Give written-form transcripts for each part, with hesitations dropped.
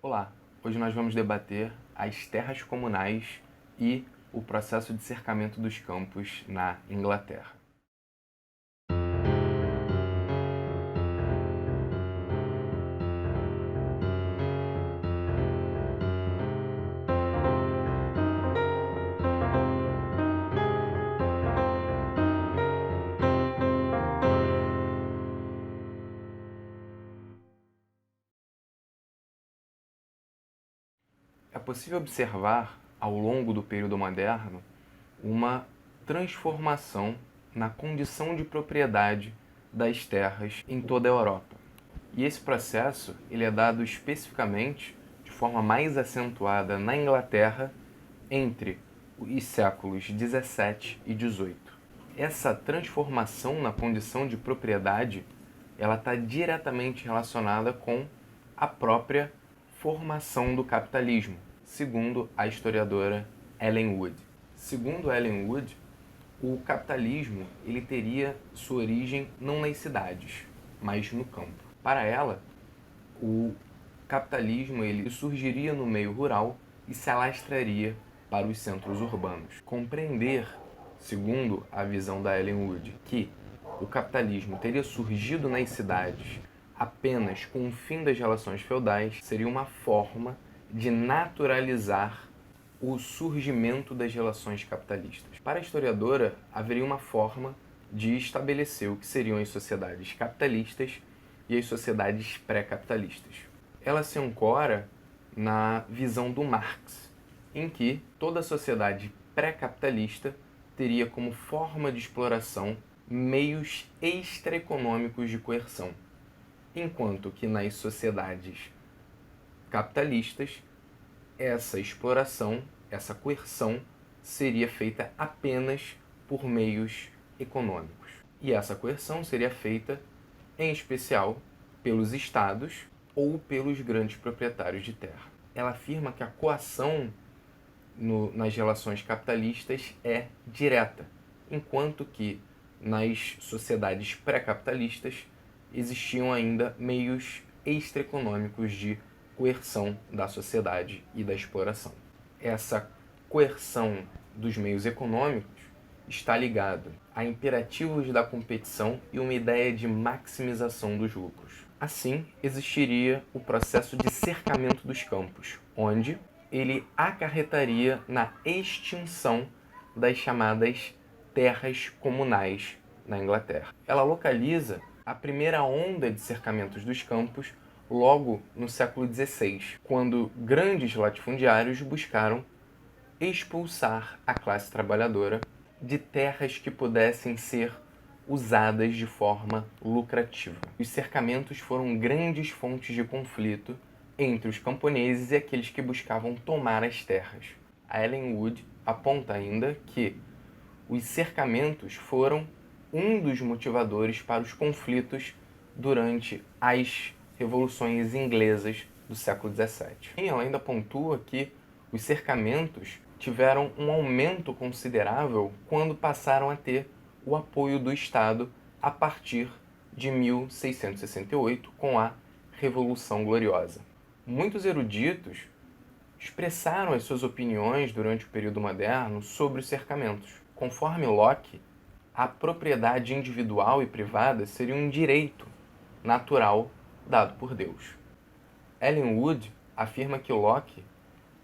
Olá, hoje nós vamos debater as terras comunais e o processo de cercamento dos campos na Inglaterra. É possível observar, ao longo do período moderno, uma transformação na condição de propriedade das terras em toda a Europa. E esse processo ele é dado especificamente, de forma mais acentuada, na Inglaterra, entre os séculos 17 e 18. Essa transformação na condição de propriedade ela está diretamente relacionada com a própria formação do capitalismo, segundo a historiadora Ellen Wood. Segundo Ellen Wood, o capitalismo ele teria sua origem não nas cidades, mas no campo. Para ela, o capitalismo ele surgiria no meio rural e se alastraria para os centros urbanos. Compreender, segundo a visão da Ellen Wood, que o capitalismo teria surgido nas cidades apenas com o fim das relações feudais seria uma forma de naturalizar o surgimento das relações capitalistas. Para a historiadora, haveria uma forma de estabelecer o que seriam as sociedades capitalistas e as sociedades pré-capitalistas. Ela se ancora na visão do Marx, em que toda sociedade pré-capitalista teria como forma de exploração meios extraeconômicos de coerção, enquanto que nas sociedades capitalistas essa exploração, essa coerção seria feita apenas por meios econômicos. E essa coerção seria feita, em especial, pelos estados ou pelos grandes proprietários de terra. Ela afirma que a coação nas relações capitalistas é direta, enquanto que nas sociedades pré-capitalistas existiam ainda meios extraeconômicos de coerção da sociedade e da exploração. Essa coerção dos meios econômicos está ligada a imperativos da competição e uma ideia de maximização dos lucros. Assim, existiria o processo de cercamento dos campos, onde ele acarretaria na extinção das chamadas terras comunais na Inglaterra. Ela localiza a primeira onda de cercamentos dos campos logo no século XVI, quando grandes latifundiários buscaram expulsar a classe trabalhadora de terras que pudessem ser usadas de forma lucrativa. Os cercamentos foram grandes fontes de conflito entre os camponeses e aqueles que buscavam tomar as terras. A Ellen Wood aponta ainda que os cercamentos foram um dos motivadores para os conflitos durante as revoluções inglesas do século XVII. E ela ainda pontua que os cercamentos tiveram um aumento considerável quando passaram a ter o apoio do Estado a partir de 1668, com a Revolução Gloriosa. Muitos eruditos expressaram as suas opiniões durante o período moderno sobre os cercamentos. Conforme Locke, a propriedade individual e privada seria um direito natural dado por Deus. Ellen Wood afirma que Locke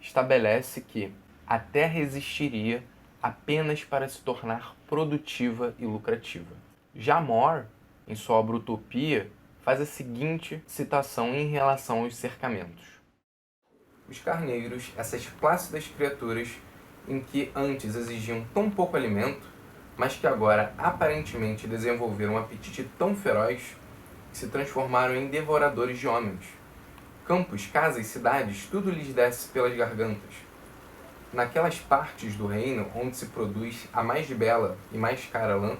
estabelece que a terra existiria apenas para se tornar produtiva e lucrativa. Já More, em sua obra Utopia, faz a seguinte citação em relação aos cercamentos. Os carneiros, essas plácidas criaturas em que antes exigiam tão pouco alimento, mas que agora aparentemente desenvolveram um apetite tão feroz que se transformaram em devoradores de homens. Campos, casas, cidades, tudo lhes desce pelas gargantas. Naquelas partes do reino onde se produz a mais bela e mais cara lã,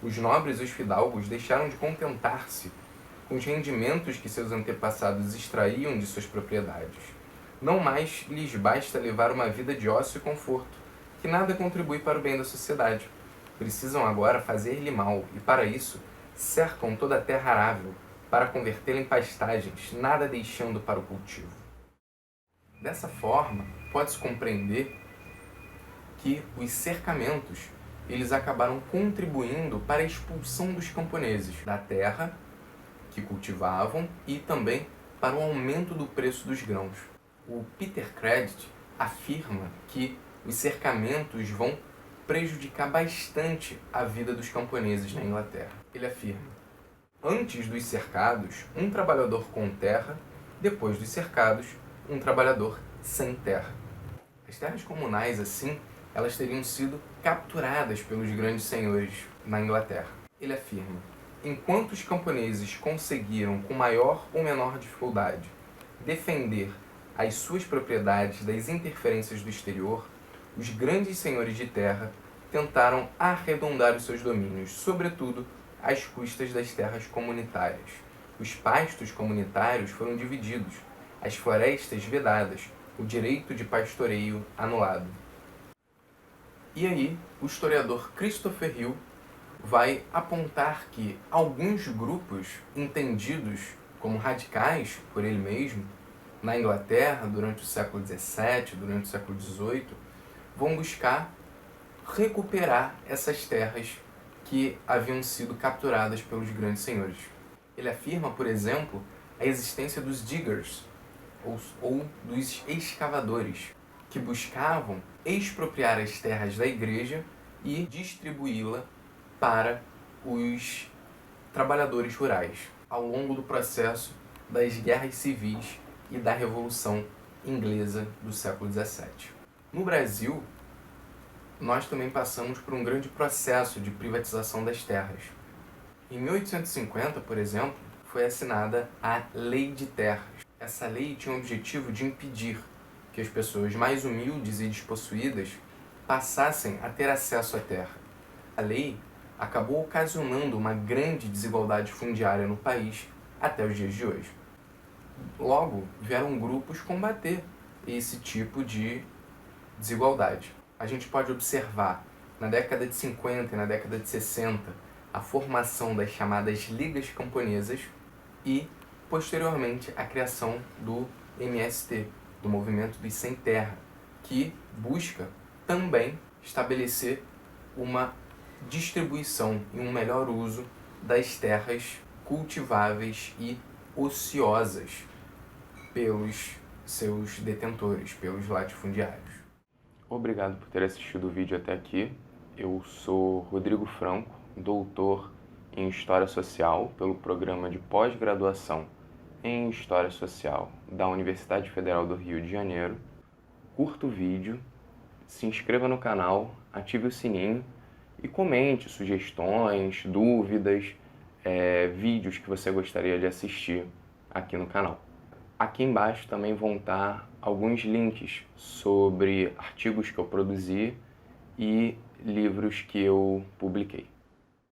os nobres e os fidalgos deixaram de contentar-se com os rendimentos que seus antepassados extraíam de suas propriedades. Não mais lhes basta levar uma vida de ócio e conforto, que nada contribui para o bem da sociedade. Precisam agora fazer-lhe mal, e para isso cercam toda a terra arável, para convertê-la em pastagens, nada deixando para o cultivo. Dessa forma, pode-se compreender que os cercamentos eles acabaram contribuindo para a expulsão dos camponeses da terra que cultivavam e também para o aumento do preço dos grãos. O Peter Credit afirma que os cercamentos vão prejudicar bastante a vida dos camponeses na Inglaterra. Ele afirma: antes dos cercados, um trabalhador com terra, depois dos cercados, um trabalhador sem terra. As terras comunais, assim, elas teriam sido capturadas pelos grandes senhores na Inglaterra. Ele afirma: enquanto os camponeses conseguiram, com maior ou menor dificuldade, defender as suas propriedades das interferências do exterior, os grandes senhores de terra tentaram arredondar os seus domínios, sobretudo às custas das terras comunitárias. Os pastos comunitários foram divididos, as florestas vedadas, o direito de pastoreio anulado. E aí, o historiador Christopher Hill vai apontar que alguns grupos entendidos como radicais por ele mesmo, na Inglaterra, durante o século XVII, durante o século XVIII, vão buscar recuperar essas terras que haviam sido capturadas pelos grandes senhores. Ele afirma, por exemplo, a existência dos diggers, ou dos escavadores, que buscavam expropriar as terras da igreja e distribuí-la para os trabalhadores rurais, ao longo do processo das guerras civis e da Revolução Inglesa do século XVII. No Brasil, nós também passamos por um grande processo de privatização das terras. Em 1850, por exemplo, foi assinada a Lei de Terras. Essa lei tinha o objetivo de impedir que as pessoas mais humildes e despossuídas passassem a ter acesso à terra. A lei acabou ocasionando uma grande desigualdade fundiária no país até os dias de hoje. Logo, vieram grupos combater esse tipo de desigualdade. A gente pode observar, na década de 50 e na década de 60, a formação das chamadas ligas camponesas e, posteriormente, a criação do MST, do Movimento dos Sem Terra, que busca também estabelecer uma distribuição e um melhor uso das terras cultiváveis e ociosas pelos seus detentores, pelos latifundiários. Obrigado por ter assistido o vídeo até aqui. Eu sou Rodrigo Franco, doutor em História Social pelo programa de pós-graduação em História Social da Universidade Federal do Rio de Janeiro. Curta o vídeo, se inscreva no canal, ative o sininho e comente sugestões, dúvidas, vídeos que você gostaria de assistir aqui no canal. Aqui embaixo também vão estar alguns links sobre artigos que eu produzi e livros que eu publiquei.